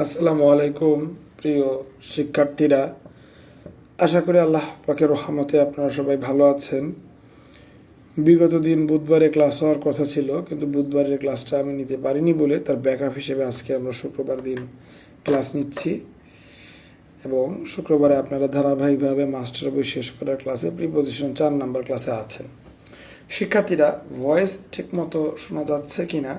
আসসালামু আলাইকুম প্রিয় শিক্ষার্থীরা, আশা করি আল্লাহ পাকের রহমতে আপনারা সবাই ভালো আছেন। বিগত দিন বুধবারে ক্লাস হওয়ার কথা ছিল, কিন্তু বুধবারের ক্লাসটা আমি নিতে পারিনি বলে তার ব্যাকআপ হিসেবে আজকে আমরা শুক্রবার দিন ক্লাস নিচ্ছি। এবং শুক্রবারে আপনারা ধারাবাহিকভাবে মাস্টার বই শেষ করার ক্লাসে প্রিপোজিশন 4 নাম্বার ক্লাসে আছেন। শিক্ষার্থীরা, ভয়েস ঠিকমতো শোনা যাচ্ছে কিনা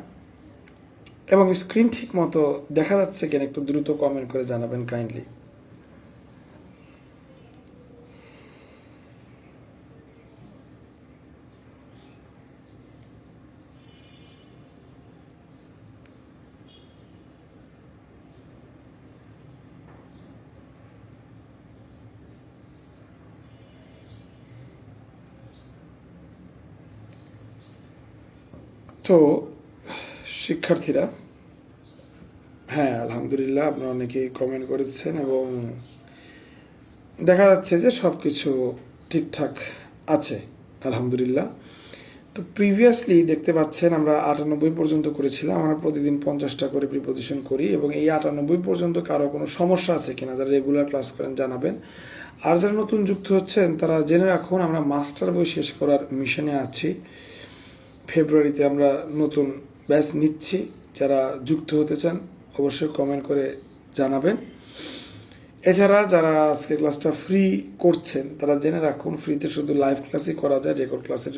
এবং স্ক্রিন ঠিক মতো দেখা যাচ্ছে কিনা একটু দ্রুত কমেন্ট করে জানাবেন কাইন্ডলি। তো শিক্ষার্থীরা, হ্যাঁ আলহামদুলিল্লাহ, আপনারা অনেকেই কমেন্ট করেছেন এবং দেখা যাচ্ছে যে সব কিছু ঠিকঠাক আছে আলহামদুলিল্লাহ। তো প্রিভিয়াসলি দেখতে পাচ্ছেন আমরা 98 পর্যন্ত করেছিলাম। আমরা প্রতিদিন 50টা করে প্রিপোজিশন করি এবং এই 98 পর্যন্ত কারো কোনো সমস্যা আছে কিনা যারা রেগুলার ক্লাস করেন জানাবেন। আর যারা নতুন যুক্ত হচ্ছেন তারা জেনে রাখুন আমরা মাস্টার বই শেষ করার মিশনে আছি। ফেব্রুয়ারিতে আমরা নতুন ব্যাচ নিচ্ছি। যারা যুক্ত হতে চান অবশ্যই কমেন্ট করে জানাবেন। এছাড়া যারা আজকে ক্লাসটা ফ্রি করছেন তারা জেনে রাখুন ফ্রিতে শুধু লাইভ ক্লাসই করা যায়, রেকর্ড ক্লাসের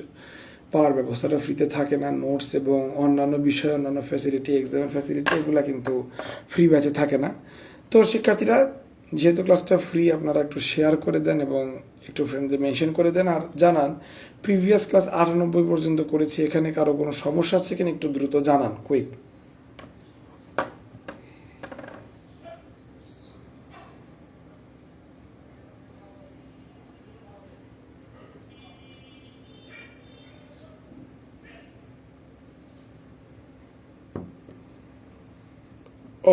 পাওয়ার ব্যবস্থাটা ফ্রিতে থাকে না। নোটস এবং অন্যান্য বিষয়, অন্যান্য ফ্যাসিলিটি, এক্সামের ফ্যাসিলিটি এগুলো কিন্তু ফ্রি ব্যাচে থাকে না। তো শিক্ষার্থীরা, যেহেতু ক্লাসটা ফ্রি, আপনারা একটু শেয়ার করে দেন এবং একটু ফ্রেন্ডদের মেনশন করে দেন আর জানান প্রিভিয়াস ক্লাস 98 পর্যন্ত করেছি, এখানে কারো কোনো সমস্যা আছে কিনা একটু দ্রুত জানান, কুইক।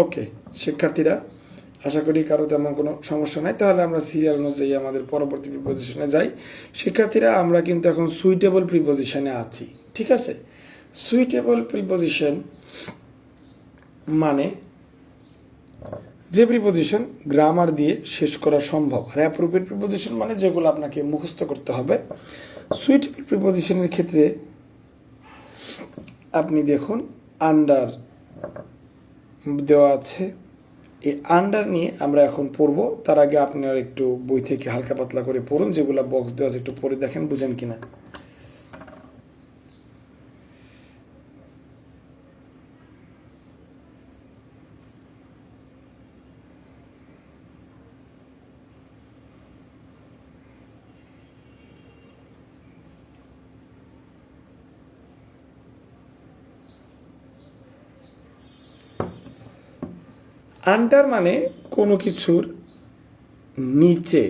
ওকে শিক্ষার্থীরা, আশা করি কারো তেমন কোনো সমস্যা নাই। তাহলে আমরা সিরিয়াল অনুযায়ী আমাদের পরবর্তী প্রিপোজিশনে যাই। শিক্ষার্থীরা, আমরা কিন্তু এখন সুইটেবল প্রিপোজিশনে আছি, ঠিক আছে? সুইটেবল প্রিপোজিশন মানে যে প্রিপোজিশন গ্রামার দিয়ে শেষ করা সম্ভব। আর অ্যাপ্রোপ্রিয়েট প্রিপোজিশন মানে যেগুলো আপনাকে মুখস্থ করতে হবে। সুইটেবল প্রিপোজিশনের ক্ষেত্রে আপনি দেখুন আন্ডার দেওয়া আছে। এই আন্ডার নিয়ে আমরা এখন পড়ব। তার আগে আপনারা একটু বই থেকে হালকা পাতলা করে পড়ুন, যেগুলো বক্স দেওয়া আছে একটু পড়ে দেখেন বুঝেন কিনা। আন্ডার মানে কোনো কিছুর নিচে,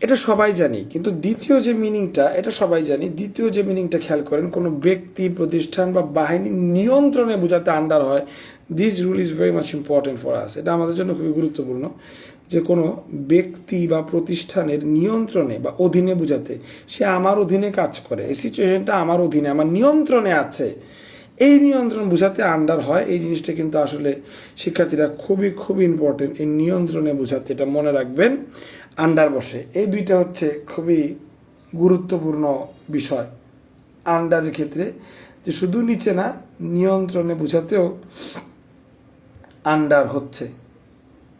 এটা সবাই জানি, কিন্তু দ্বিতীয় যে মিনিংটা এটা সবাই জানি। দ্বিতীয় যে মিনিংটা খেয়াল করেন, কোনো ব্যক্তি, প্রতিষ্ঠান বা বাহিনীর নিয়ন্ত্রণে বোঝাতে আন্ডার হয়। This rule is very much important for us. এটা আমাদের জন্য খুবই গুরুত্বপূর্ণ যে কোনো ব্যক্তি বা প্রতিষ্ঠানের নিয়ন্ত্রণে বা অধীনে বোঝাতে, সে আমার অধীনে কাজ করে, এই সিচুয়েশনটা আমার অধীনে, আমার নিয়ন্ত্রণে আছে, এই নিয়ন্ত্রণ বোঝাতে আন্ডার হয়। এই জিনিসটা কিন্তু আসলে শিক্ষার্থীরা খুবই খুবই ইম্পর্টেন্ট, এই নিয়ন্ত্রণে বোঝাতে, এটা মনে রাখবেন, আন্ডার বসে। এই দুইটা হচ্ছে খুবই গুরুত্বপূর্ণ বিষয় আন্ডারের ক্ষেত্রে, যে শুধু নিচে না, নিয়ন্ত্রণে বোঝাতেও আন্ডার হচ্ছে।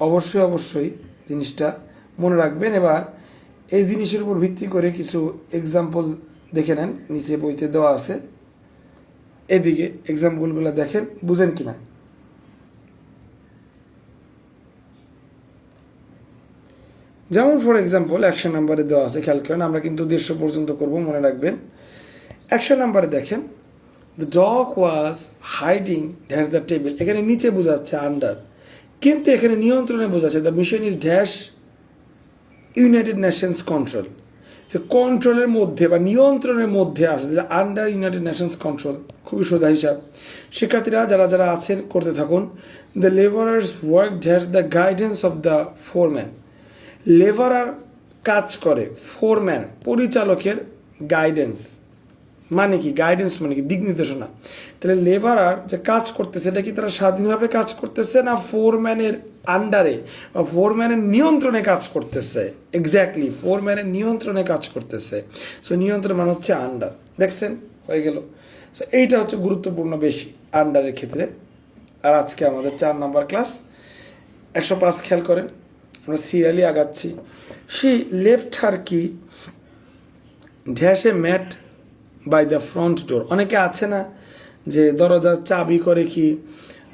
অবশ্যই অবশ্যই জিনিসটা মনে রাখবেন। এবার এই জিনিসের উপর ভিত্তি করে কিছু এক্সাম্পল দেখে নেন, নিচে বইতে দেওয়া আছে। এদিকে এক্সাম্পলগুলো দেখেন, বুঝেন কিনা। যেমন ফর এক্সাম্পল অ্যাকশন নাম্বারে দেওয়া আছে, খেয়াল করেন। আমরা কিন্তু 150 পর্যন্ত করব, মনে রাখবেন। অ্যাকশন নাম্বারে দেখেন, the dog was hiding dash the table. এখানে নিচে বোঝাচ্ছে আন্ডার, কিন্তু এখানে নিয়ন্ত্রণে বোঝাচ্ছে the mission is dash United Nations control. সে কন্ট্রোলের মধ্যে বা নিয়ন্ত্রণের মধ্যে আছে, আন্ডার ইউনাইটেড নেশনস কন্ট্রোল। খুবই সোজা হিসাব। শিক্ষার্থীরা যারা যারা আছেন করতে থাকুন। The labourers work dash the guidance of the foreman. Labourer কাজ করে ফোরম্যান, পরিচালকের গাইডেন্স মানে কি গাইডেন্স, মানে কি দিক নির্দেশনা। তাহলে লেবারার যে কাজ করতেছে এটা কি তারা স্বাধীনভাবে কাজ করতেছে না ফোরম্যানের আন্ডারে বা ফোরম্যানের নিয়ন্ত্রণে কাজ করতেছে? এক্স্যাক্টলি, ফোরম্যানের নিয়ন্ত্রণে কাজ করতেছে। সো নিয়ন্ত্রণ মানে হচ্ছে আন্ডার। দেখছেন, হয়ে গেল। সো এইটা হচ্ছে গুরুত্বপূর্ণ বেশি আন্ডারের ক্ষেত্রে। আর আজকে আমাদের 4 নম্বর ক্লাস। 105 খেয়াল করেন, আমরা সিরিয়ালি আগাচ্ছি। She left her key dash a mat by the front door. অনেকে আছে না যে দরজার চাবি করে কি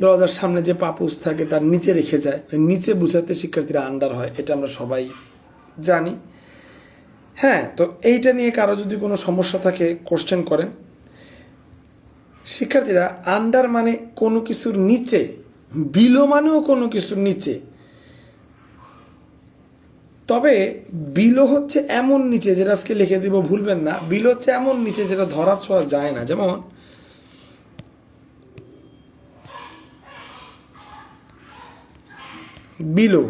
দরজার সামনে যে পাপুস থাকে তার নিচে রেখে যায়, নিচে বুঝাতে শিক্ষার্থীরা আন্ডার হয়, এটা আমরা সবাই জানি। হ্যাঁ, তো এইটা নিয়ে কারো যদি কোনো সমস্যা থাকে কোশ্চেন করেন। শিক্ষার্থীরা আন্ডার মানে কোনো কিছুর নিচে, বিলো মানেও কোনো কিছুর নিচে। তবে বিলো হচ্ছে এমন নিচে, যেটা আজকে লিখে দিব ভুলবেন না, বিলো হচ্ছে এমন নিচে যেটা ধরা ছোঁয়া যায় না। যেমন বিলো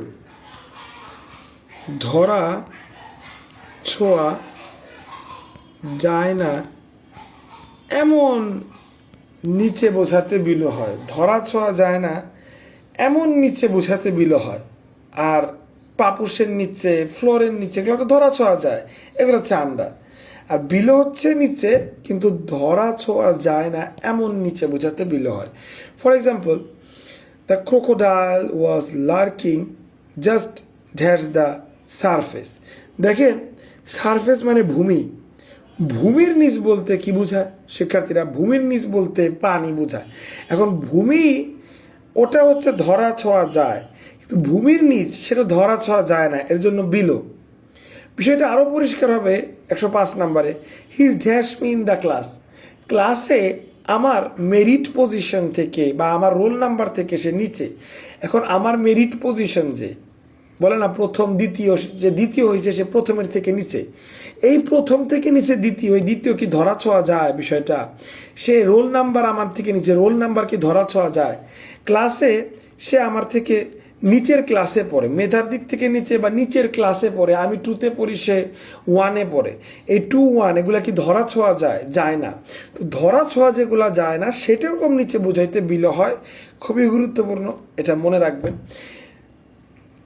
ধরা ছোঁয়া যায় না এমন নিচে বোঝাতে বিলো হয়। ধরা ছোঁয়া যায় না এমন নিচে বোঝাতে বিলো হয়। আর পাপুসের নিচে, ফ্লোরের নিচে, এগুলো তো ধরা ছোঁয়া যায়, এগুলো হচ্ছে আন্ডার। আর বিলো হচ্ছে নিচে কিন্তু ধরা ছোঁয়া যায় না এমন নিচে বোঝাতে বিলো হয়। For example, the crocodile was lurking just dash the surface. দেখেন, সারফেস মানে ভূমি, ভূমির নিচ বলতে কি বোঝায় শিক্ষার্থীরা? ভূমির নিচ বলতে পানি বোঝায়। এখন ভূমি ওটা হচ্ছে ধরা ছোঁয়া যায়, কিন্তু ভূমির নিচ সেটা ধরা ছোঁয়া যায় না, এর জন্য বিলো। বিষয়টা আরও পরিষ্কার হবে 105 নম্বরে। He is dash me in the class. ক্লাসে আমার মেরিট পজিশন থেকে বা আমার রোল নাম্বার থেকে সে নিচে। এখন আমার মেরিট পজিশন যে বলে না প্রথম দ্বিতীয়, যে দ্বিতীয় হয়েছে সে প্রথমের থেকে নিচে। এই প্রথম থেকে নিচে দ্বিতীয়, ওই দ্বিতীয় কি ধরা ছোঁয়া যায় বিষয়টা? সে রোল নাম্বার আমার থেকে নিচে, রোল নাম্বার কি ধরা ছোঁয়া যায়? ক্লাসে সে আমার থেকে নিচের ক্লাসে পড়ে, মেধার দিক থেকে নিচে বা নিচের ক্লাসে পড়ে। আমি 2-তে পড়ি, সে 1-এ পড়ে। এই 2-1 এগুলা কি ধরা ছোঁয়া যায়? যায় না। তো ধরা ছোঁয়া যেগুলা যায় না সেটারকম নিচে বোঝাইতে বিলো হয়। খুবই গুরুত্বপূর্ণ, এটা মনে রাখবেন।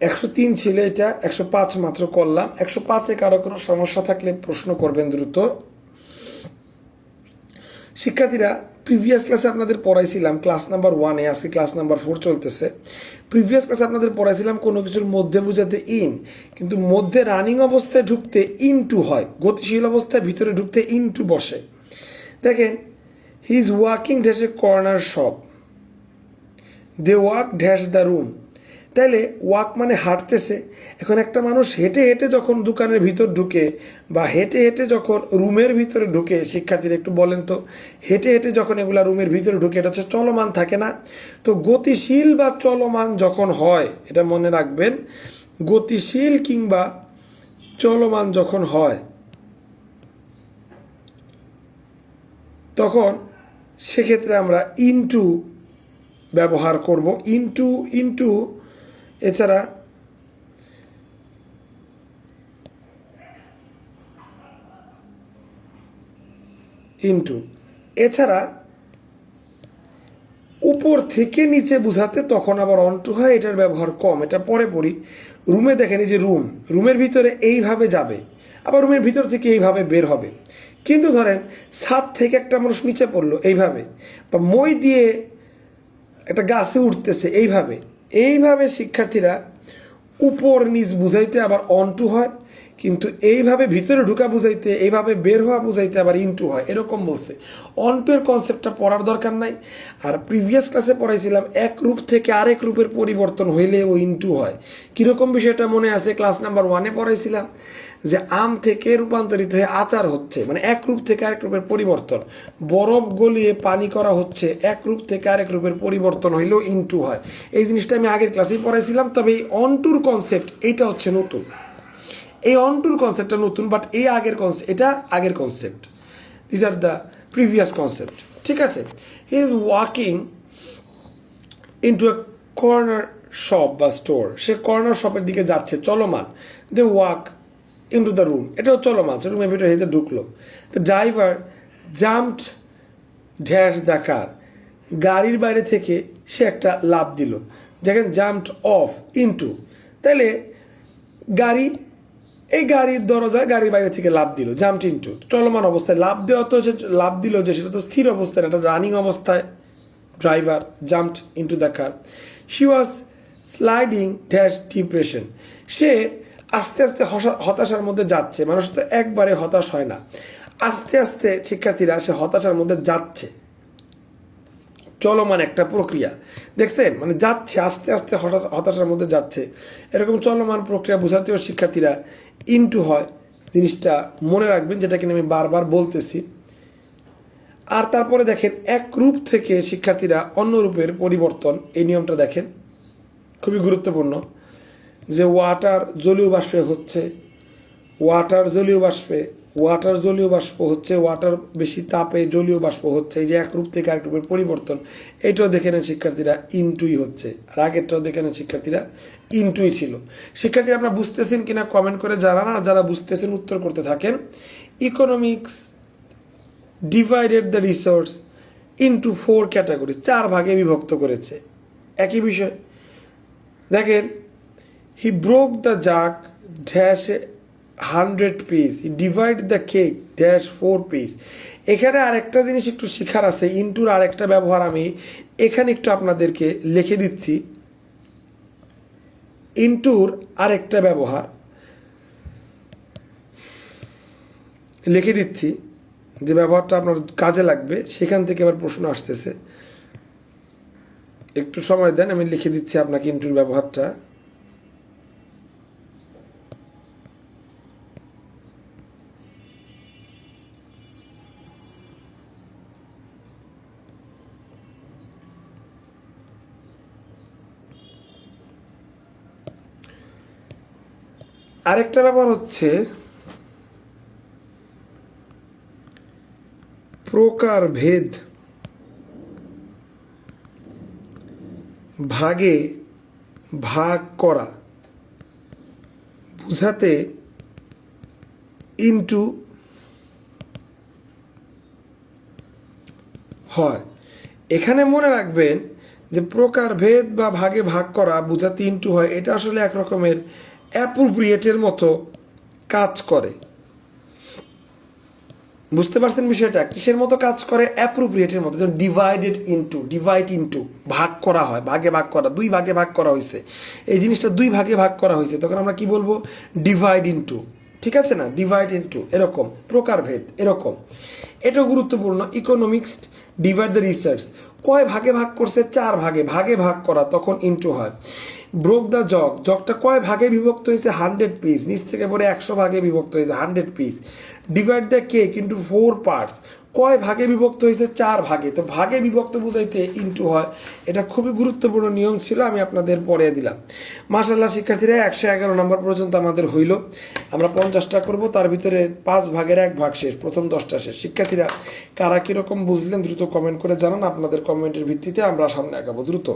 103 ছিল এটা, 105 মাত্র করলাম। 105-এ কারো কোনো সমস্যা থাকলে প্রশ্ন করবেন দ্রুত। শিক্ষার্থীরা প্রিভিয়াস ক্লাসে আপনাদের পড়াইছিলাম ক্লাস নাম্বার 1-এ, আজকে ক্লাস নাম্বার 4 চলতেছে। প্রিভিয়াস ক্লাসে আপনাদের পড়াইছিলাম কোনো কিছুর মধ্যে বোঝাতে ইন, কিন্তু মধ্যে রানিং অবস্থায় ঢুকতে ইনটু হয়, গতিশীল অবস্থায় ভিতরে ঢুকতে ইনটু বসে। দেখেন, he is walking dash a corner shop, they walk dash the room. তাইলে ওয়াক মানে হাঁটতেছে। এখন একটা মানুষ হেঁটে হেঁটে যখন দোকানের ভিতর ঢুকে বা হেঁটে হেঁটে যখন রুমের ভিতরে ঢুকে, শিক্ষার্থীরা একটু বলেন তো, হেঁটে হেঁটে যখন এগুলা রুমের ভিতরে ঢুকে এটা হচ্ছে চলমান থাকে না? তো গতিশীল বা চলমান যখন হয়, এটা মনে রাখবেন, গতিশীল কিংবা চলমান যখন হয় তখন সেক্ষেত্রে আমরা ইনটু ব্যবহার করব। ইনটু ইনটু এছাড়া এছাড়া উপর থেকে নিচে বোঝাতে তখন আবার অন্টু হয়, এটার ব্যবহার কম, এটা পরে পড়ি। রুমে দেখেন, এই যে রুম, রুমের ভিতরে এইভাবে যাবে, আবার রুমের ভিতর থেকে এইভাবে বের হবে। কিন্তু ধরেন ছাদ থেকে একটা মানুষ নিচে পড়লো এইভাবে, বা মই দিয়ে একটা গাছে উঠতেছে এইভাবে। এইভাবে শিক্ষার্থীরা উপর নিচ বুঝাইতে আবার অনটু হয়, কিন্তু এইভাবে ভিতরে ঢুকা বুঝাইতে, এইভাবে বের হওয়া বুঝাইতে আবার ইনটু হয়, এরকম বলছে। অনটু এর কনসেপ্টটা পড়ার দরকার নাই। আর প্রিভিয়াস ক্লাসে পড়াইছিলাম এক রূপ থেকে আরেক রূপের পরিবর্তন হইলে ও ইনটু হয়। কীরকম বিষয়টা মনে আছে? ক্লাস নাম্বার 1-এ পড়াইছিলাম যে আম থেকে রূপান্তরিত হয়ে আচার হচ্ছে, মানে এক রূপ থেকে আরেক রূপের পরিবর্তন। বরফ গলিয়ে পানি করা হচ্ছে, এক রূপ থেকে আরেক রূপের পরিবর্তন হইলেও ইনটু হয়। এই জিনিসটা আমি আগের ক্লাসেই পড়াইছিলাম, তবে এই অনটুর কনসেপ্ট এইটা হচ্ছে নতুন। এই অনটুর কনসেপ্টটা নতুন, বাট এই আগের কনসেপ্ট, এটা আগের concept. This are the previous concept, ঠিক আছে? He is walking into a corner shop বা স্টোর। সে কর্নার শপের দিকে যাচ্ছে, চলমান। They walk into the room, এটাও চলমান, রুমের ভিতরে হেঁটে ঢুকলো। The driver jumped dash the car, গাড়ির বাইরে থেকে সে একটা লাফ দিল। দেখেন জাম্পড অফ ইনটু, তাহলে গাড়ি, এই গাড়ির দরজায় গাড়ির বাইরে থেকে লাফ দিল, জাম্পড ইনটু, চলমান অবস্থায় লাফ দেওয়া, তো সে লাফ দিল যে সেটা তো স্থির অবস্থায়, এটা রানিং অবস্থায়। Driver jumped into the car. She was sliding dash depression, সে আস্তে আস্তে হতাশার মধ্যে যাচ্ছে। মানুষ তো একবারে হতাশ হয় না, আস্তে আস্তে শিক্ষার্থীরা সে হতাশার মধ্যে যাচ্ছে, চলমান একটা প্রক্রিয়া। দেখছেন, মানে যাচ্ছে আস্তে আস্তে হতাশার মধ্যে যাচ্ছে, এরকম চলমান প্রক্রিয়া বোঝাতেও শিক্ষার্থীরা ইনটু হয়। জিনিসটা মনে রাখবেন, যেটা কিনা আমি বারবার বলতেছি। আর তারপরে দেখেন এক রূপ থেকে শিক্ষার্থীরা অন্য রূপের পরিবর্তন, এই নিয়মটা দেখেন খুবই গুরুত্বপূর্ণ। যে ওয়াটার জলীয় বাষ্পে হচ্ছে, ওয়াটার জলীয় বাষ্পে, ওয়াটার জলীয় বাষ্প হচ্ছে, ওয়াটার বেশি তাপে জলীয় বাষ্প হচ্ছে। এই যে এক রূপ থেকে আরেক রূপের পরিবর্তন, এটাও দেখে নেন শিক্ষার্থীরা ইনটুই হচ্ছে। আর আগেরটাও দেখে নেন শিক্ষার্থীরা ইনটুই ছিল। শিক্ষার্থীরা আপনারা বুঝতেছেন কিনা কমেন্ট করে জানান, আর যারা বুঝতেছেন উত্তর করতে থাকেন। Economics divided the resource into 4 category, 4 ভাগে বিভক্ত করেছে। একই বিষয় দেখেন, হি broke the jug dash 100 piece, he divide the cake dash 4 piece. এখানে আরেকটা জিনিস একটু শেখার আছে, ইনটুর আরেকটা ব্যবহার আমি এখানে একটু আপনাদেরকে লিখে দিচ্ছি। ইনটুর আরেকটা ব্যবহার লিখে দিচ্ছি, যে ব্যবহারটা আপনার কাজে লাগবে, সেখান থেকে আবার প্রশ্ন আসতেছে। একটু সময় দেন, আমি লিখে দিচ্ছি আপনাকে ইনটুর ব্যবহারটা। আরেকটা ব্যবহার হচ্ছে প্রকারভেদ, ভাগে ভাগ করা বুঝাতে ইনটু হয়। এখানে মনে রাখবেন যে প্রকারভেদ বা ভাগে ভাগ করা বুঝাতে ইনটু হয়, এটা আসলে এক রকমের অ্যাপ্রোপ্রিয়েটের মতো কাজ করে। বুঝতে পারছেন বিষয়টা কিসের মতো কাজ করে? অ্যাপ্রোপ্রিয়েটের মতো। যেমন ডিভাইডেড ইনটু, ডিভাইড ইনটু, ভাগ করা হয়, ভাগে ভাগ করা, 2 ভাগে ভাগ করা হয়েছে, এই জিনিসটা 2 ভাগে ভাগ করা হয়েছে, তখন আমরা কি বলবো? ডিভাইড ইনটু, ঠিক আছে না? ডিভাইড ইনটু, এরকম প্রকারভেদ এরকম। এটাও গুরুত্বপূর্ণ। ইকোনমিক্স ডিভাইড দ্য রিসার্চ, কয় ভাগে ভাগ করছে? 4 ভাগে, ভাগে ভাগ করা, তখন ইনটু হয়। ব্রোক দ্য জগ, জগটা কয় ভাগে বিভক্ত হয়েছে? 100 পিস, নিচ থেকে পরে 100 ভাগে বিভক্ত হয়েছে, 100 piece. Divide the cake into 4 parts, কয় ভাগে বিভক্ত হয়েছে? 4 ভাগে, তো ভাগে বিভক্ত বুঝাইতে ইনটু হয়। এটা খুবই গুরুত্বপূর্ণ নিয়ম ছিল, আমি আপনাদের পড়ে দিলাম। মাশাআল্লাহ শিক্ষার্থীরা 111 নম্বর পর্যন্ত আমাদের হইল। আমরা 50টা করব, তার ভিতরে 5 ভাগের 1 ভাগ শেষ, প্রথম 10টা শেষ। শিক্ষার্থীরা কারা কীরকম বুঝলেন দ্রুত কমেন্ট করে জানান, আপনাদের কমেন্টের ভিত্তিতে আমরা সামনে আগাবো দ্রুত।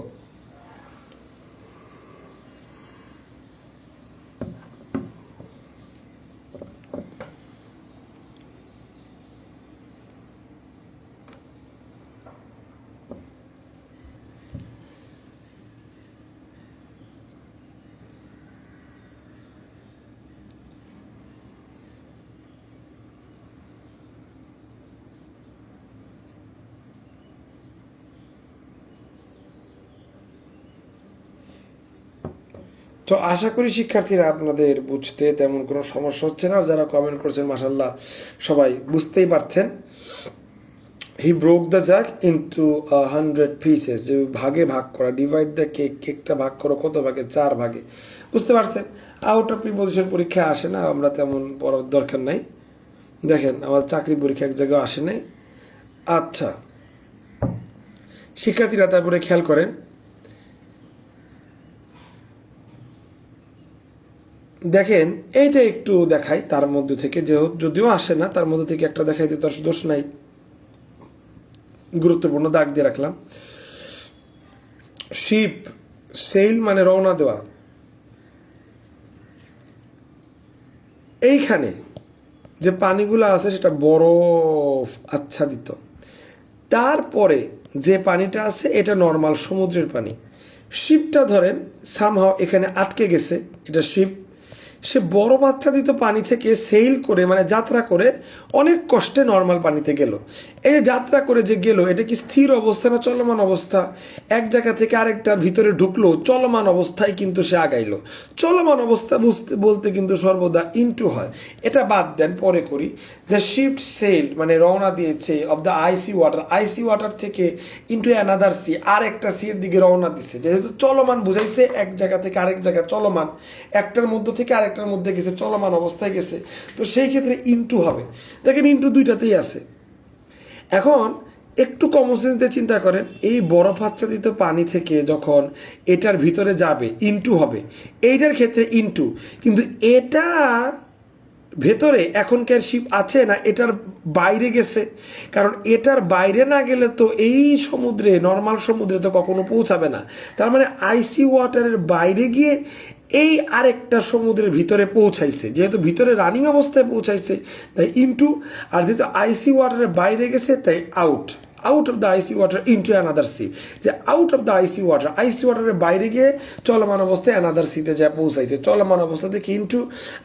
তো আশা করি শিক্ষার্থীরা আপনাদের বুঝতে তেমন কোনো সমস্যা হচ্ছে না। যারা কমেন্ট করছেন মাশাআল্লাহ সবাই বুঝতেই পারছেন। হি broke the jug into 100 pieces, যে ভাগে ভাগ করা। ডিভাইড দ্য কেক, কেকটা ভাগ করো কত ভাগে? 4 ভাগে। বুঝতে পারছেন? আউট অফ প্রিপোজিশন পরীক্ষায় আসে না, আমরা তেমন পড়ার দরকার নাই। দেখেন আমার চাকরি পরীক্ষা এক জায়গায় আসে নাই। আচ্ছা শিক্ষার্থীরা তারপরে খেয়াল করেন, দেখেন এইটা একটু দেখাই তার মধ্যে থেকে, যদিও আসে না, তার মধ্যে থেকে একটা দেখাইতে তার দোষ নাই, গুরুত্বপূর্ণ দাগ দিয়ে রাখলাম। শিপ সেল মানে রওনা দেওয়া। এইখানে যে পানিগুলো আছে সেটা বরফ আচ্ছাদিত। তারপরে যে পানিটা আছে এটা নর্মাল সমুদ্রের পানি। শিপটা ধরেন সামহাও এখানে আটকে গেছে, এটা শিপ, সে বরফ আচ্ছাদিত পানি থেকে সেল করে মানে যাত্রা করে অনেক কষ্টে নর্মাল পানিতে গেল। এই যাত্রা করে যে গেল এটা কি স্থির অবস্থা না চলমান অবস্থা? এক জায়গা থেকে আরেকটার ভিতরে ঢুকলো চলমান অবস্থায় কিন্তু সে আগাইলো। চলমান অবস্থা বুঝতে বলতে কিন্তু সর্বদা ইনটু হয়। এটা বাদ দেন, পরে করি। দ্য শিপ সেল মানে রওনা দিয়েছে of the icy water, IC water থেকে ইনটু অ্যানাদার সি, আর একটা সির দিকে রওনা দিচ্ছে। যেহেতু চলমান বুঝাইছে এক জায়গা থেকে আরেক জায়গা চলমান, একটার মধ্য থেকে আরেকটার মধ্যে গেছে, চলমান অবস্থায় গেছে, তো সেই ক্ষেত্রে ইনটু হবে। দেখেন ইনটু দুইটাতেই আছে। এখন একটু কমন সেন্স দিয়ে চিন্তা করেন, এই বরফ আচ্ছাদিত পানি থেকে যখন এটার ভিতরে যাবে ইনটু হবে, এইটার ক্ষেত্রে ইনটু। কিন্তু এটা ভেতরে এখনকার শিপ আছে না এটার বাইরে গেছে? কারণ এটার বাইরে না গেলে তো এই সমুদ্রে নর্মাল সমুদ্রে তো কখনো পৌঁছাবে না। তার মানে আইসি ওয়াটারের বাইরে গিয়ে এই আরেকটা সমুদ্রের ভিতরে পৌঁছাইছে। যেহেতু ভিতরে রানিং অবস্থায় পৌঁছাইছে তাই ইনটু, আর যেহেতু আইসি ওয়াটারের বাইরে গেছে তাই out. Out of the icy water into another sea, যে out of the icy water, icy ওয়াটারের বাইরে গিয়ে চলমান অবস্থায় অ্যানাদার সিতে যা পৌঁছাইছে। চলমান অবস্থা দেখে ইনটু,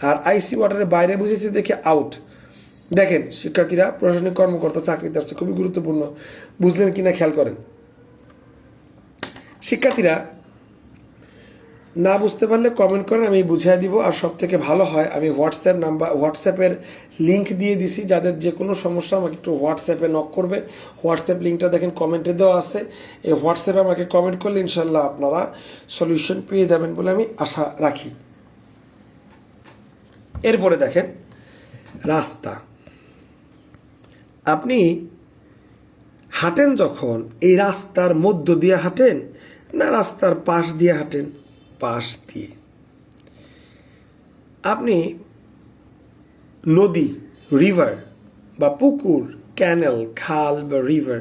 আর আইসি ওয়াটারের বাইরে বুঝেছে দেখে আউট। দেখেন শিক্ষার্থীরা, প্রশাসনিক কর্মকর্তা চাকরিতে আসছে, খুবই গুরুত্বপূর্ণ। বুঝলেন কিনা খেয়াল করেন। শিক্ষার্থীরা না বুঝতে পারলে কমেন্ট করেন, আমি বুঝিয়ে দিব। আর সব থেকে ভালো হয় আমি হোয়াটসঅ্যাপের লিঙ্ক দিয়ে দিছি, যাদের যে কোনো সমস্যা আমাকে একটু হোয়াটসঅ্যাপে নক করবে। হোয়াটসঅ্যাপ লিঙ্কটা দেখেন কমেন্টে দেওয়া আছে। এই হোয়াটসঅ্যাপে আমাকে কমেন্ট করলে ইনশাল্লাহ আপনারা সলিউশন পেয়ে যাবেন বলে আমি আশা রাখি। এরপরে দেখেন রাস্তা। আপনি হাঁটেন যখন এই রাস্তার মধ্য দিয়ে হাঁটেন না রাস্তার পাশ দিয়ে হাঁটেন? পাশ দিয়ে। আপনি নদী, রিভার বা পুকুর, ক্যানেল, খাল বা রিভার,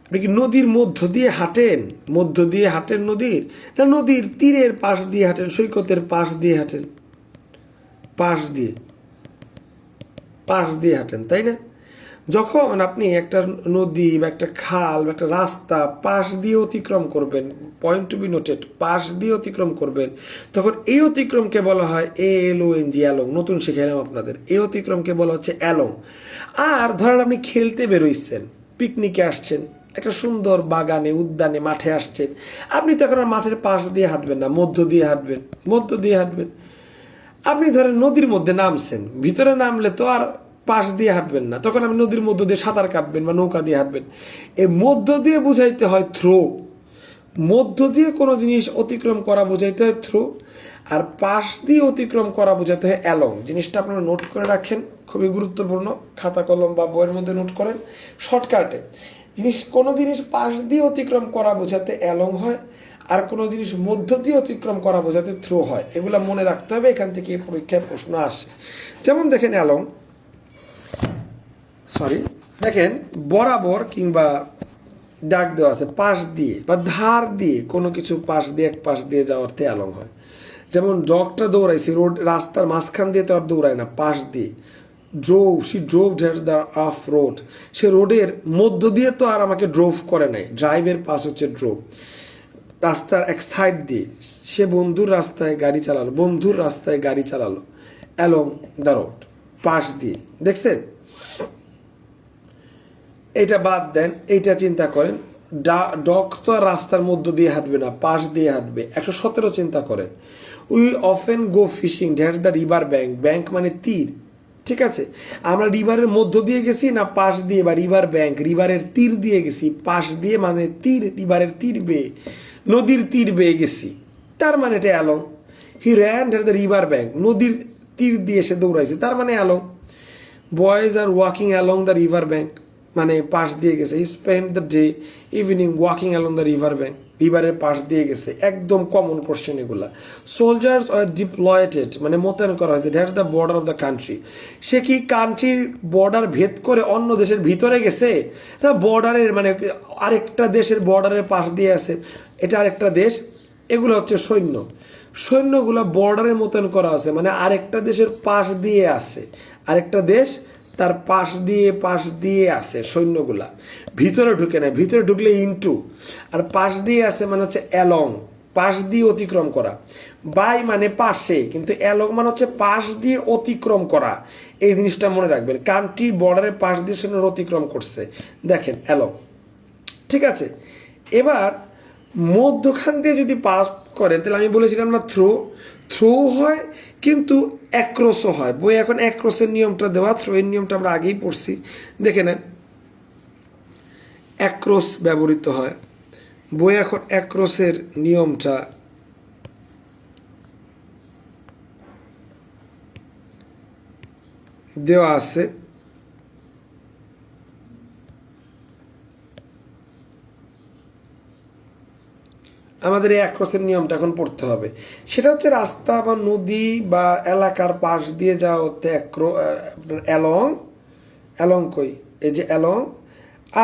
আপনি কি নদীর মধ্য দিয়ে হাঁটেন? মধ্য দিয়ে হাঁটেন নদীর, না নদীর তীরের পাশ দিয়ে হাঁটেন, সৈকতের পাশ দিয়ে হাঁটেন? পাশ দিয়ে, পাশ দিয়ে হাঁটেন, তাই না? যখন আপনি একটা নদী বা একটা খাল বা একটা রাস্তা পাশ দিয়ে অতিক্রম করবেন, পয়েন্ট টু বি নোটেড, পাশ দিয়ে অতিক্রম করবেন, তখন এই অতিক্রমকে বলা হয় ALONG, অ্যালং। নতুন শিখাইলাম আপনাদের, এই অতিক্রমকে বলা হচ্ছে অ্যালং। আর ধরেন আপনি খেলতে বেরোইছেন, পিকনিকে আসছেন, একটা সুন্দর বাগানে, উদ্যানে, মাঠে আসছেন, আপনি তখন আর মাঠের পাশ দিয়ে হাঁটবেন না, মধ্য দিয়ে হাঁটবেন। মধ্য দিয়ে হাঁটবেন। আপনি ধরেন নদীর মধ্যে নামছেন, ভিতরে নামলে তো আর পাশ দিয়ে হাঁটবেন না, তখন আপনি নদীর মধ্য দিয়ে সাঁতার কাটবেন বা নৌকা দিয়ে হাঁটবেন। এই মধ্য দিয়ে বুঝাইতে হয় থ্রো। মধ্য দিয়ে কোনো জিনিস অতিক্রম করা বোঝাইতে হয় থ্রো, আর পাশ দিয়ে অতিক্রম করা বোঝাতে হয় অ্যালং। জিনিসটা আপনারা নোট করে রাখেন, খুবই গুরুত্বপূর্ণ। খাতা কলম বা বইয়ের মধ্যে নোট করেন শর্টকাটে। কোনো জিনিস পাশ দিয়ে অতিক্রম করা বোঝাতে অ্যালং হয়, আর কোনো জিনিস মধ্য দিয়ে অতিক্রম করা বোঝাতে থ্রো হয়। এগুলো মনে রাখতে হবে, এখান থেকে পরীক্ষায় প্রশ্ন আসে। যেমন দেখেন অ্যালং, দেখেন বরাবর কিংবা ডাক দেওয়া আছে, পাশ দিয়ে বা ধার দিয়ে কোনো কিছু পাশ দিয়ে, এক পাশ দিয়ে যাওয়াতে অ্যালং হয়। যেমন ডগটা দৌড়াইছে রোড, রাস্তার মাঝখান দিয়ে তো আর দৌড়ায় না, পাশ দিয়ে। She drove the off road, সে রোডের মধ্য দিয়ে তো আর আমাকে ড্রোভ করে নাই, ড্রাইভের পাশ হচ্ছে ড্রোভ। রাস্তার এক সাইড দিয়ে সে বন্ধুর রাস্তায় গাড়ি চালালো, বন্ধুর রাস্তায় গাড়ি চালালো, অ্যালং দ্য রোড, পাশ দিয়ে। দেখছেন? এটা বাদ দেন, এইটা চিন্তা করেন, ডগ তো আর রাস্তার মধ্য দিয়ে হাঁটবে না, পাশ দিয়ে হাঁটবে। 117 চিন্তা করেন, we often go fishing that's the river bank, bank মানে তীর, ঠিক আছে? আমরা রিভারের মধ্য দিয়ে গেছি না পাশ দিয়ে, বা রিভার ব্যাঙ্ক রিভারের তীর দিয়ে গেছি, পাশ দিয়ে মানে তীর, রিভারের তীর বেয়ে, নদীর তীর বেয়ে গেছি, তার মানে এটা along. He ran that's the river bank, নদীর তীর দিয়ে সে দৌড়াইছে, তার মানে along. Boys are walking along the river bank, মানে পাশ দিয়ে গেছে। He spend the day evening walking along the river bank, রিভারের পাশ দিয়ে গেছে। একদম কমন কোশ্চেন এগুলা। সোলজার্স আর ডিপ্লয়েটেড মানে মোতায়েন করা হয়েছে, that's the border of the country, সে কি কান্ট্রির বর্ডার ভেদ করে অন্য দেশের ভিতরে গেছে, না বর্ডারের মানে আরেকটা দেশের বর্ডারের পাশ দিয়ে আছে, এটা আরেকটা দেশ। এগুলো হচ্ছে সৈন্য, সৈন্যগুলো বর্ডারে মোতায়েন করা আছে মানে আরেকটা দেশের পাশ দিয়ে আছে। আরেকটা দেশ তার পাশ দিয়ে আছে সৈন্যগুলা, ভিতরে ঢুকে না, ভিতরে ঢুকলে ইনটু, আর পাশ দিয়ে আছে মানে হচ্ছে অ্যালং, পাশ দিয়ে অতিক্রম করা। বাই মানে পাশে, কিন্তু অ্যালং মানে হচ্ছে পাশ দিয়ে অতিক্রম করা। এই জিনিসটা মনে রাখবেন, কান্ট্রি বর্ডারের পাশ দিয়ে সৈন্যরা অতিক্রম করছে, দেখেন অ্যালং। ঠিক আছে, এবার মধ্যখান দিয়ে যদি পাস করেন তাহলে আমি বলেছিলাম না থ্রো হয় কিন্তু অ্যাক্রসও হয়। বই এখন অ্যাক্রসের নিয়মটা দেওয়া, থ্রো এর নিয়মটা আমরা আগেই পড়ছি, দেখে নেন অ্যাক্রস ব্যবহৃত হয়। বই এখন অ্যাক্রসের নিয়মটা দেওয়া আছে। আমাদের এই অ্যাক্রসের নিয়মটা এখন পড়তে হবে। সেটা হচ্ছে রাস্তা বা নদী বা এলাকার পাশ দিয়ে যাওয়া হচ্ছে অ্যালং কই, এই যে অ্যালং।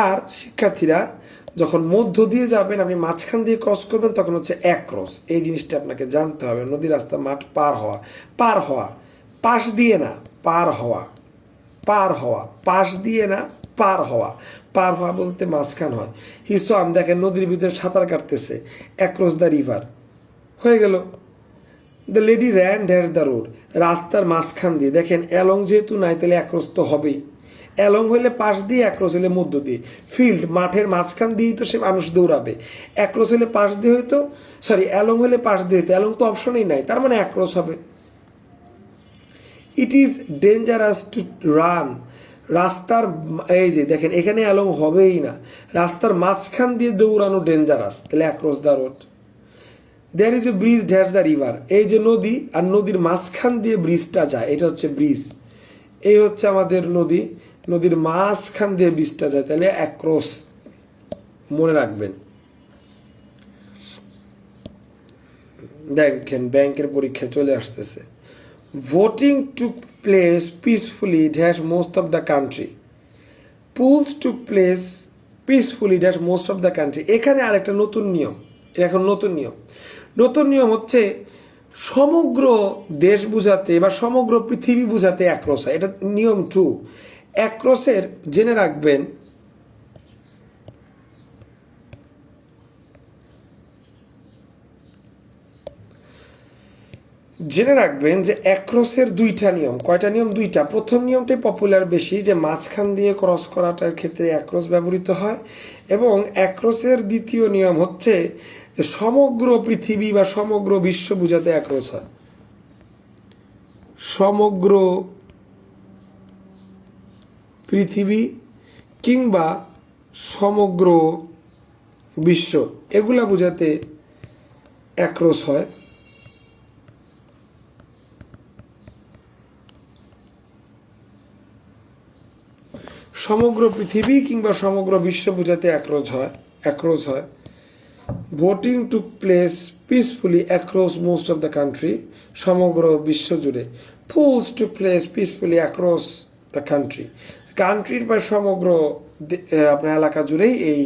আর শিক্ষার্থীরা যখন মধ্য দিয়ে যাবেন, আপনি মাঝখান দিয়ে ক্রস করবেন, তখন হচ্ছে অ্যাক্রস। এই জিনিসটা আপনাকে জানতে হবে। নদী, রাস্তা, মাঠ পার হওয়া, পাশ দিয়ে না, পার হওয়া, পাশ দিয়ে না, পার হওয়া বলতে মাঝখান হয়। হিসাম দেখেন নদীর ভিতরে সাঁতার কাটতেছে, অ্যাক্রস দ্য রিভার হয়ে গেল। The lady ran dash the road, রাস্তার মাঝখান দিয়ে। দেখেন অ্যালং যেহেতু নাই তাহলে অ্যাক্রস তো হবেই। অ্যালং হইলে পাশ দিয়ে, অ্যাক্রস হইলে মধ্য দিয়ে। ফিল্ড মাঠের মাঝখান দিয়েই তো সে মানুষ দৌড়াবে। অ্যাক্রস হইলে পাশ দিয়ে হইতো, অ্যালং হইলে পাশ দিয়ে হইতো, অ্যালং তো অপশনেই নাই, তার মানে অ্যাক্রস হবে। It is dangerous to run, রাস্তার, এই যে দেখেন এখানে অ্যালং হবেই না, রাস্তার মাঝখান দিয়ে দৌড়ানো ডেঞ্জারাস, তাহলে across the road. There is a bridge dash the river, এই যে নদী, আর নদীর মাঝখান দিয়ে ব্রিজটা যায়, এটা হচ্ছে ব্রিজ। এই হচ্ছে আমাদের নদী, নদীর মাঝখান দিয়ে ব্রিজটা যায়, তাহলে অ্যাক্রস মনে রাখবেন। দেখেন ব্যাংকের পরীক্ষায় চলে আসতেছে। Voting took place peacefully dash most of the country, pools took place peacefully dash most of the country. এখানে আরেকটা নতুন নিয়ম, এখন নতুন নিয়ম হচ্ছে সমগ্র দেশ বুঝাতে বা সমগ্র পৃথিবী বুঝাতে অ্যাক্রস হয়, এটা নিয়ম 2। অ্যাক্রসের জেনে রাখবেন যে অ্যাক্রসের দুইটা নিয়ম। কয়টা নিয়ম? দুইটা। প্রথম নিয়মটাই পপুলার বেশি, যে মাঝখান দিয়ে ক্রস করাটার ক্ষেত্রে অ্যাক্রস ব্যবহৃত হয়। এবং অ্যাক্রসের দ্বিতীয় নিয়ম হচ্ছে যে সমগ্র পৃথিবী বা সমগ্র বিশ্ব বোঝাতে অ্যাক্রস হয়। সমগ্র পৃথিবী কিংবা সমগ্র বিশ্ব, এগুলা বোঝাতে অ্যাক্রস হয়। সমগ্র পৃথিবী কিংবা সমগ্র বিশ্ব বোঝাতে অ্যাক্রস হয়। Voting took place peacefully across most of the country, সমগ্র বিশ্ব জুড়ে। Pools took place peacefully across the কান্ট্রির বা সমগ্র আপনার এলাকা জুড়েই এই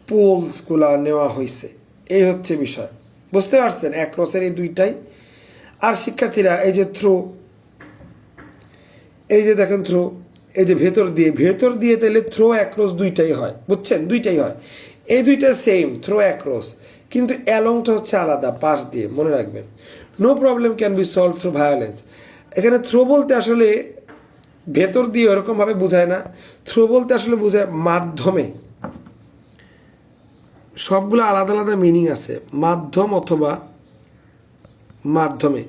পোলসগুলা নেওয়া হয়েছে। এই হচ্ছে বিষয়, বুঝতে পারছেন অ্যাক্রসের এই দুইটাই। আর শিক্ষার্থীরা এই যে থ্রো, এই যে দেখেন থ্রো, এই যে ভেতর দিয়ে তাহলে থ্রো অ্যাক্রস দুইটাই হয়, বুঝছেন, দুইটাই হয়। এই দুইটা সেম, থ্রো অ্যাক্রস, কিন্তু অ্যালংটা হচ্ছে আলাদা, পাশ দিয়ে, মনে রাখবেন। No problem can be solve through violence. এখানে থ্রো বলতে আসলে ভেতর দিয়ে ওরকমভাবে বোঝায় না, থ্রো বলতে আসলে বোঝায় মাধ্যমে। সবগুলো আলাদা আলাদা মিনিং আছে, মাধ্যম অথবা মাধ্যমে।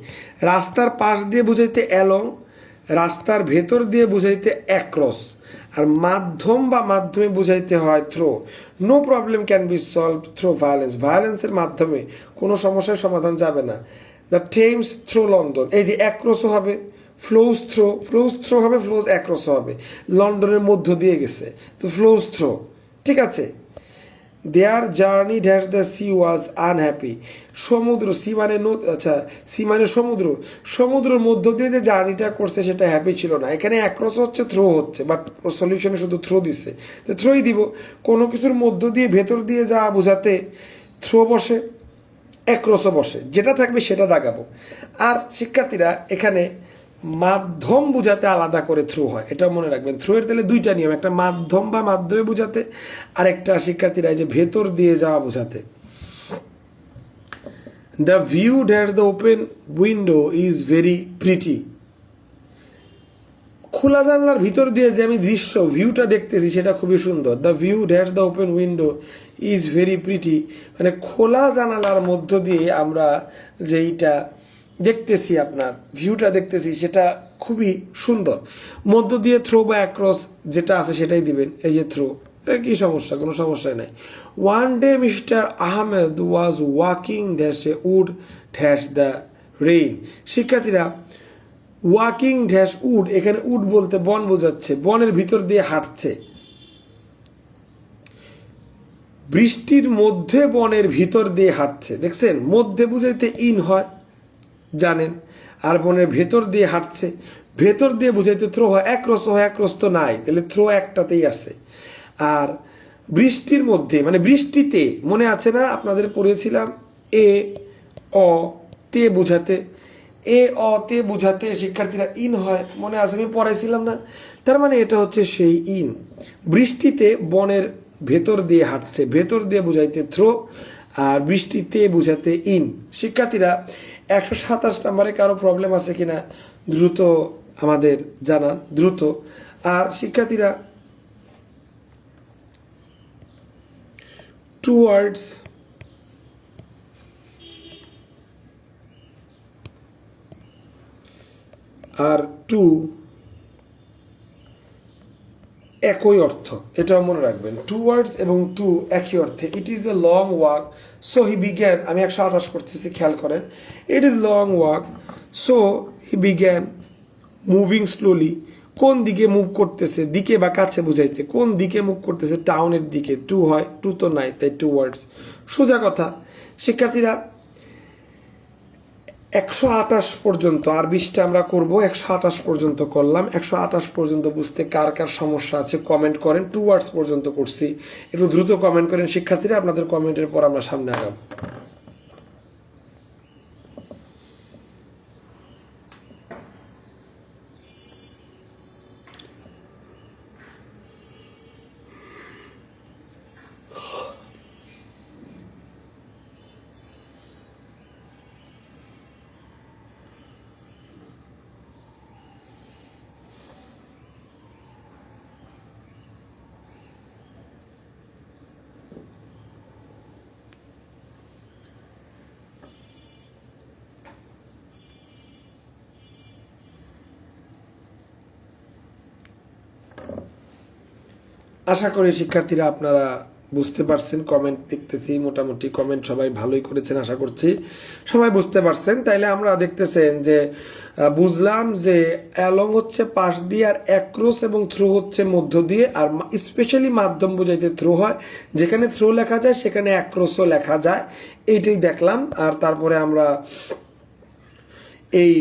রাস্তার পাশ দিয়ে বুঝাইতে অ্যালং, রাস্তার ভেতর দিয়ে বুঝাইতে অ্যাক্রস, আর মাধ্যম বা মাধ্যমে বুঝাইতে হয় through. No problem can be solve through violence, ভায়োলেন্সের মাধ্যমে কোনো সমস্যার সমাধান যাবে না। দ্য টেমস থ্রো লন্ডন, এই যে অ্যাক্রসও হবে, ফ্লোজ থ্রো হবে, ফ্লোজ অ্যাক্রসও হবে। লন্ডনের মধ্য দিয়ে গেছে, তো ফ্লোজ থ্রো, ঠিক আছে। Their journey dash the sea was unhappy, সমুদ্র, সি মানে সমুদ্রের মধ্য দিয়ে যে জার্নিটা করছে সেটা হ্যাপি ছিল না। এখানে অ্যাক্রস হচ্ছে, থ্রো হচ্ছে, বাট সলিউশনে শুধু থ্রো দিচ্ছে, তো থ্রোই দিব। কোনো কিছুর মধ্য দিয়ে ভেতর দিয়ে যা বোঝাতে থ্রো বসে, অ্যাক্রসও বসে, যেটা থাকবে সেটা দাগাবো। আর শিক্ষার্থীরা এখানে মাধ্যম বোঝাতে আলাদা করে থ্রু হয়, এটা মনে রাখবেন। থ্রু এর তাহলে দুইটা নিয়ম, একটা মাধ্যম বা মাধ্যমে বোঝাতে, আর একটা শিক্ষার্থীরা যে ভেতর দিয়ে যাওয়া বোঝাতে। The view that the open window is very pretty. খোলা জানলার ভিতর দিয়ে যে আমি দৃশ্য ভিউটা দেখতেছি সেটা খুবই সুন্দর। The view that's the open window is very pretty, মানে খোলা জানালার মধ্য দিয়ে আমরা যেইটা দেখতেছি, আপনার ভিউটা দেখতেছি সেটা খুবই সুন্দর। মধ্য দিয়ে থ্রো বা অ্যাক্রস যেটা আছে সেটাই দিবেন। এই যে থ্রো, কি সমস্যা, কোনো সমস্যাই নাই। One day mister Ahmed was walking dash a wood dash the rain. শিক্ষার্থীরা ওয়াকিং ড্যাশ উড, এখানে উড বলতে বন বোঝাচ্ছে, বনের ভিতর দিয়ে হাঁটছে। বৃষ্টির মধ্যে বনের ভিতর দিয়ে হাঁটছে, দেখছেন মধ্যে বুঝাইতে ইন হয় জানেন, আর বনের ভেতর দিয়ে হাঁটছে, ভেতর দিয়ে বুঝাইতে থ্রো হয়। একরস হয়, একরস তো নাই, তাহলে থ্রো একটাতেই আছে। আর বৃষ্টির মধ্যে মানে বৃষ্টিতে, মনে আছে না আপনাদের পড়েছিলাম এ অ তে বুঝাতে, এ অ তে বুঝাতে শিক্ষার্থীরা ইন হয়, মনে আছে আমি পড়াইছিলাম না? তার মানে এটা হচ্ছে সেই ইন। বৃষ্টিতে বনের ভেতর দিয়ে হাঁটছে, ভেতর দিয়ে বুঝাইতে থ্রো, আর বৃষ্টিতে বুঝাতে ইন। শিক্ষার্থীরা 127 নম্বরে কারো প্রবলেম আছে কিনা দ্রুত আমাদের জানান, দ্রুত। আর শিক্ষার্থীরা টুয়ার্ডস আর টু একই অর্থ, এটাও মনে রাখবেন। টুয়ার্ডস এবং টু একই অর্থে। It is a long walk so he began, আমি 128 করতেছি খেয়াল করেন। It is long walk so he began moving slowly. কোন দিকে মুভ করতেছে, দিকে বা কাছে বুঝাইতে কোন দিকে মুভ করতেছে, টাউনের দিকে। টু হয়, টু তো নাই, তাই টুয়ার্ডস। সোজা কথা শিক্ষার্থীরা, 128 পর্যন্ত, আর 20টা আমরা করবো, 128 পর্যন্ত করলাম। 128 পর্যন্ত বুঝতে কার কার সমস্যা আছে কমেন্ট করেন। টুয়ার্ডস পর্যন্ত করছি, একটু দ্রুত কমেন্ট করেন শিক্ষার্থীরা, আপনাদের কমেন্টের পর আমরা সামনে আগাবো। আশা করি শিক্ষার্থীরা আপনারা বুঝতে পারছেন। কমেন্ট দেখতেছি মোটামুটি কমেন্ট সবাই ভালোই করেছেন, আশা করছি সবাই বুঝতে পারছেন। তাইলে আমরা দেখতেছেন যে বুঝলাম যে অ্যালং হচ্ছে পাশ দিয়ে, আর অ্যাক্রস এবং থ্রু হচ্ছে মধ্য দিয়ে, আর স্পেশালি মাধ্যম বোঝাইতে থ্রু হয়। যেখানে থ্রু লেখা যায় সেখানে অ্যাক্রসও লেখা যায়, এইটাই দেখলাম। আর তারপরে আমরা এই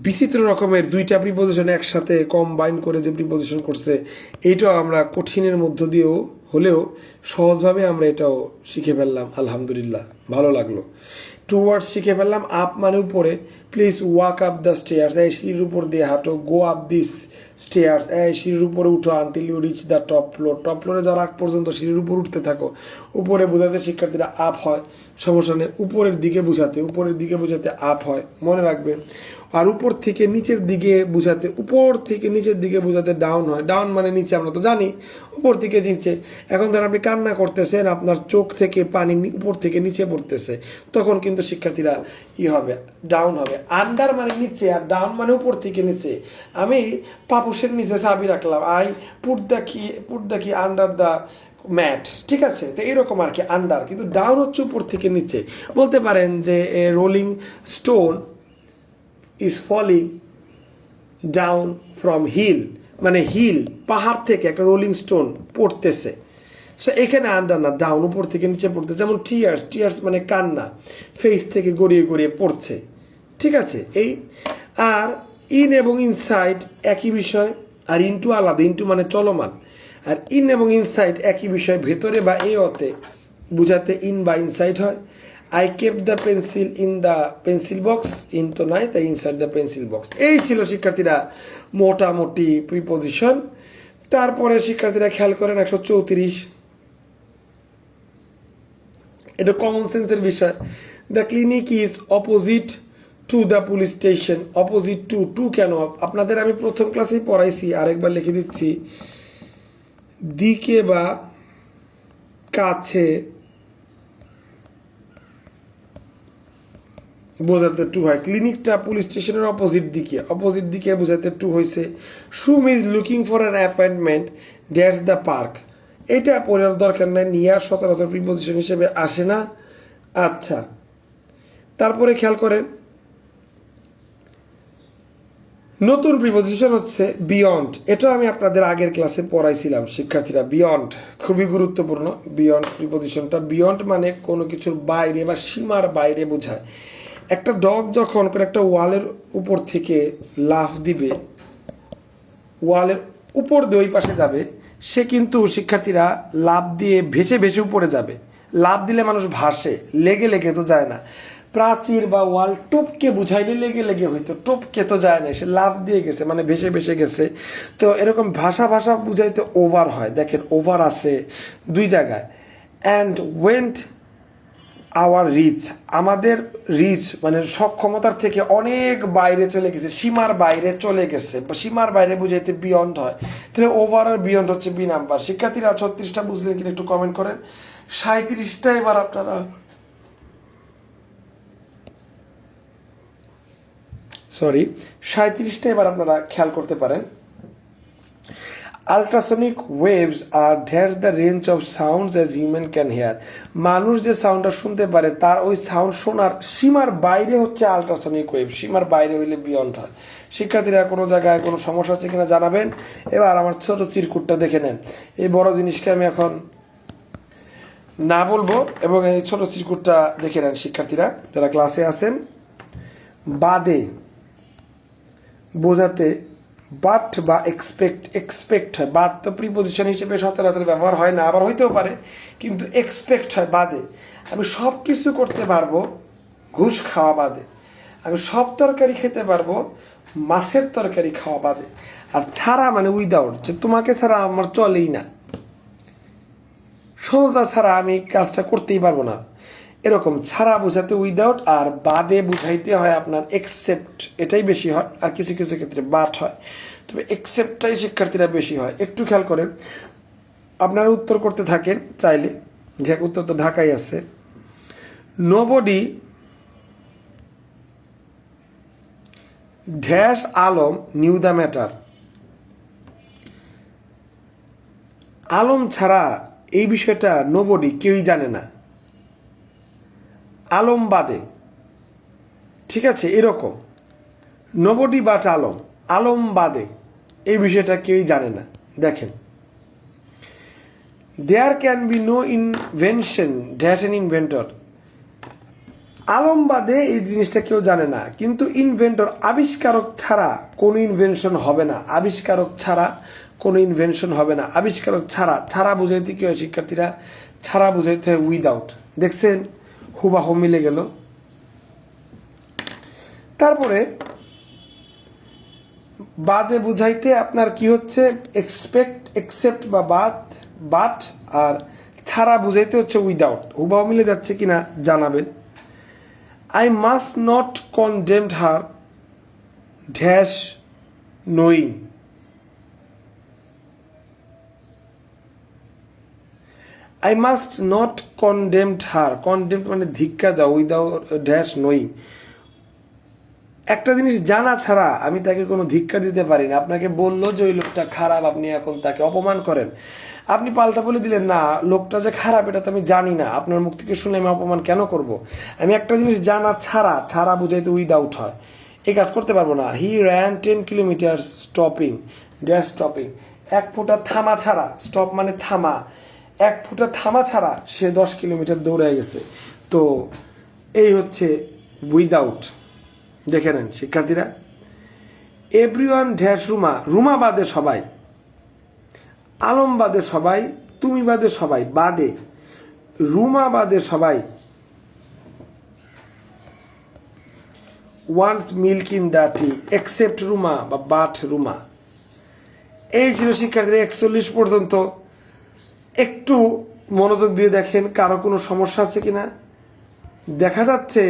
বিচিত্র রকমের দুইটা প্রিপোজিশন একসাথে কম্বাইন করে যে প্রিপোজিশন করছে, এইটাও আমরা কঠিনের মধ্য দিয়েও হলেও সহজভাবে আমরা এটাও শিখে ফেললাম। আলহামদুলিল্লাহ, ভালো লাগলো। টুয়ার্ডস শিখে ফেললাম। আপ মানে উপরে, please walk up the stairs, এই সিঁড়ির উপর দিয়ে হাঁটো। গো আপ দিস স্টেয়ার্স, এই সিঁড়ির উপরে উঠো। Until you reach the top floor, top ফ্লোরে যাওয়ার আগ পর্যন্ত সিঁড়ির উপর উঠতে থাকো। উপরে বোঝাতে শিক্ষার্থীরা আপ হয়, সমস্যা নেই। উপরের দিকে বোঝাতে, উপরের দিকে বোঝাতে আপ হয়, মনে রাখবেন। আর উপর থেকে নিচের দিকে বোঝাতে, উপর থেকে নিচের দিকে বোঝাতে ডাউন হয়। ডাউন মানে নিচে, আমরা তো জানি উপর থেকে নিচে। এখন ধর আপনি কান্না করতেছেন, আপনার চোখ থেকে পানি উপর থেকে নিচে পড়তেছে, তখন কিন্তু শিক্ষার্থীরা হবে, ডাউন হবে। আন্ডার মানে নিচে, আর ডাউন মানে উপর থেকে নিচে। আমি পাপুসের নিচে চাবি রাখলাম, আই পুট দ্য কি আন্ডার দ্য ম্যাট, ঠিক আছে? তো এরকম আর কি আন্ডার, কিন্তু ডাউন হচ্ছে উপর থেকে নিচে। বলতে পারেন যে rolling stone is falling down from hill, মানে হিল পাহাড় থেকে একটা রোলিং স্টোন পড়তেছে। সো এখানে আন্ডার না, ডাউন, উপর থেকে নিচে পড়তেছে। যেমন টিয়ার্স, টিয়ার্স মানে কান্না, ফেস থেকে গড়িয়ে গড়িয়ে পড়ছে, ঠিক আছে? এই আর ইন এবং ইনসাইড একই বিষয়, আর ইনটু আলাদা। ইনটু মানে চলমান, আর ইন এবং ইনসাইড একই বিষয়। ভেতরে বা এ অতে বুঝাতে ইন বা ইনসাইড হয়, I kept the pencil in the pencil box, in তো নাই, তাই ইনসাইড দ্য পেন্সিল বক্স। এই ছিল শিক্ষার্থীরা মোটামুটি প্রিপোজিশন। তারপরে শিক্ষার্থীরা খেয়াল করেন 134, এটা কমন সেন্সের বিষয়। The clinic is opposite to the police station. Opposite to কেন? আপনাদের আমি প্রথম ক্লাসেই পড়াইছি, আরেকবার লিখে দিচ্ছি। দিকে বা কাছে বোঝাতে টু হয়। ক্লিনিকটা পুলিশ স্টেশনের অপোজিট দিকে বোঝাতে টু হয়েছে। Sum is looking for an appointment dash the park. এটা পড়ার দরকার নাই, নিয়ার সচরাচর প্রিপোজিশন হিসেবে আসে না। আচ্ছা, তারপরে খেয়াল করেন নতুন প্রিপোজিশন হচ্ছে বিয়ন্ড। এটা আমি আপনাদের আগের ক্লাসে পড়াইছিলাম শিক্ষার্থীরা। বিয়ন্ড খুবই গুরুত্বপূর্ণ। বিয়ন্ড প্রিপোজিশনটা, বিয়ন্ড মানে কোনো কিছুর বাইরে বা সীমার বাইরে বোঝায়। একটা ডগ যখন কোনো একটা ওয়ালের উপর থেকে লাফ দিবে, ওয়ালের উপর দিয়ে ওই পাশে যাবে, সে কিন্তু শিক্ষার্থীরা লাফ দিয়ে ভেসে ভেসে উপরে যাবে। লাফ দিলে মানুষ ভাসে, লেগে লেগে তো যায় না। প্রাচীর বা ওয়াল টপকে বুঝাইলে লেগে লেগে হইতো, টপকে তো যায় না, সে লাফ দিয়ে গেছে মানে ভেসে ভেসে গেছে। তো এরকম ভাষা বুঝাইতে ওভার হয়। দেখেন ওভার আছে দুই জায়গায়। অ্যান্ড ওয়েন্ট আওয়ার রিচ, আমাদের রিচ মানে সক্ষমতার থেকে অনেক বাইরে চলে গেছে, সীমার বাইরে চলে গেছে। সীমার বাইরে বুঝাইতে বিয়ন্ড হয়। তাহলে ওভার আর বিয়ন্ড হচ্ছে বি নাম্বার। শিক্ষার্থীরা 36টা বুঝলেন কিনা একটু কমেন্ট করেন। 37টা এবার আপনারা সরি 37টা এবার আপনারা খেয়াল করতে পারেন। Ultrasonic waves are dash the range of sounds as human can hear. মানুষ যে সাউন্ডটা শুনতে পারে তার ওই সাউন্ড শোনার সীমার বাইরে হচ্ছে আলট্রাসনিক ওয়েভ। সীমার বাইরে হইলে বিয়ন্ড হয়। শিক্ষার্থীরা কোনো জায়গায় কোনো সমস্যা আছে কিনা জানাবেন। এবার আমার ছোট চিরকুটটা দেখে নেন। এই বড় জিনিসকে আমি এখন না বলবো, এবং এই ছোট চিরকুটটা দেখে নেন শিক্ষার্থীরা যারা ক্লাসে আছেন। বাদে বোঝাতে বাট বা এক্সপেক্ট হয়। বাট তো প্রিপোজিশন হিসেবে সচরাচর ব্যবহার হয় না, আবার হইতেও পারে, কিন্তু এক্সপেক্ট হয় বাদে। আমি সব কিছু করতে পারবো ঘুষ খাওয়া বাদে। আমি সব তরকারি খেতে পারবো মাছের তরকারি খাওয়া বাদে। আর ছাড়া মানে উইদাউট, যে তোমাকে ছাড়া আমার চলেই না, সততা ছাড়া আমি কাজটা করতেই পারবো না, এরকম ছাড়া বোঝাতে উইদাউট, আর বাদে বুঝাইতে হয় আপনার এক্সেপ্ট। এটাই বেশি হয়, আর কিছু কিছু ক্ষেত্রে বাট হয়, তবে এক্সেপ্টটাই শিক্ষার্থীরা বেশি হয়। একটু খেয়াল করেন, আপনারা উত্তর করতে থাকেন চাইলে, যে উত্তর তো ঢাকাই আছে। Nobody dash Alam new the matter. Alam ছাড়া এই বিষয়টা নোবডি কেউই জানে না, আলম বাদে। ঠিক আছে, এরকম নোবডি বাট আলম, আলম বাদে এই বিষয়টা কেউই জানে না। দেখেন, there can be no invention dash an inventor. Alam বাদে এই জিনিসটা কেউ জানে না, কিন্তু ইনভেন্টর আবিষ্কারক ছাড়া কোনো ইনভেনশন হবে না। আবিষ্কারক ছাড়া কোনো ইনভেনশন হবে না। আবিষ্কারক ছাড়া, ছাড়া বুঝাইতে কি হয় শিক্ষার্থীরা? ছাড়া বুঝাইতে হয় উইদাউট। দেখছেন, হুবাহু মিলে গেল। তারপরে বাদে বুঝাইতে আপনার কি হচ্ছে? এক্সেপ্ট বা বাট, আর ছাড়া বুঝাইতে হচ্ছে উইদাউট। হুবাহু মিলে যাচ্ছে কিনা জানাবেন। I must not condemn her dash knowing. I must not condemn her. Condemn মানে ধিক্কা দাও, উইদাউট ড্যাশ নোয়িং। একটা জিনিস জানা ছাড়া আমি তাকে কোনো ধিক্কার দিতে পারি না। আপনাকে বললো যে ওই লোকটা খারাপ, আপনি এখন তাকে অপমান করেন। আপনি পাল্টা বলে দিলেন, না লোকটা যে খারাপ এটা তো আমি জানি না, আপনার মুখ থেকে শুনে আমি অপমান কেন করব? আমি একটা জিনিস জানা ছাড়া বুঝাইতে উইদাউট হয়, এই কাজ করতে পারবো না। He ran 10 kilometre stopping dash stopping. 1 ফুটা থামা ছাড়া, স্টপ মানে থামা, 1 ফুটা থামা ছাড়া সে 10 কিলোমিটার দৌড়ে গেছে। তো এই হচ্ছে উইদাউট। দেখে নেন শিক্ষার্থীরা। এভরিওয়ান ড্যাশ রুমা, রুমা বাদে সবাই, আলম বাদে সবাই, তুমি বাদে সবাই, বাদে রুমা বাদে সবাই wants milk in the T except Ruma বা বাট রুমা। এই ছিল শিক্ষার্থীরা 41 পর্যন্ত। একটু মনোযোগ দিয়ে দেখেন কারো কোনো সমস্যা আছে কিনা। দেখা যাচ্ছে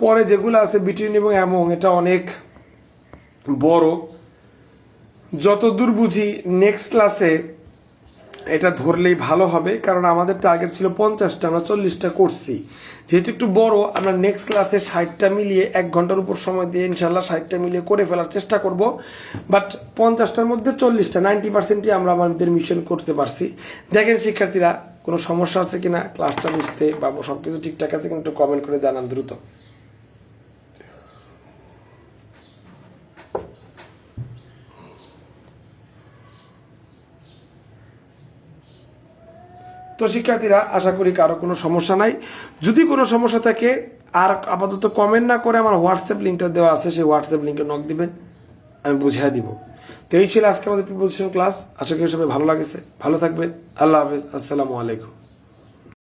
পরে যেগুলো আছে বিটুইন এবং অ্যামং, এটা অনেক বড়। যতদূর বুঝি নেক্সট ক্লাসে এটা ধরলেই ভালো হবে, কারণ আমাদের টার্গেট ছিল 50টা, আমরা 40টা করছি। যেহেতু একটু বড়, আমরা নেক্সট ক্লাসে 60টা মিলিয়ে 1 ঘন্টার উপর সময় দিয়ে ইনশাল্লাহ 60টা মিলিয়ে করে ফেলার চেষ্টা করব। বাট 50টার মধ্যে 40টা 90%ই আমরা আমাদের মিশন করতে পারছি। দেখেন শিক্ষার্থীরা কোনো সমস্যা আছে কিনা ক্লাসটা বুঝতে, বা সব কিছু ঠিকঠাক আছে কিন্তু কমেন্ট করে জানান দ্রুত। তো শিক্ষার্থীরা আশা করি কারো কোনো সমস্যা নাই। যদি কোনো সমস্যা থাকে আর আপাতত কমেন্ট না করে আমার হোয়াটসঅ্যাপ লিঙ্কটা দেওয়া আছে, সেই হোয়াটসঅ্যাপ লিঙ্কে নক দিবেন, আমি বুঝিয়ে দিব। তো এই ছিল আজকে আমাদের প্রিপারেশন ক্লাস। আশা করি সবাই ভালো লাগেছে। ভালো থাকবেন। আল্লাহ হাফেজ। আসসালামু আলাইকুম।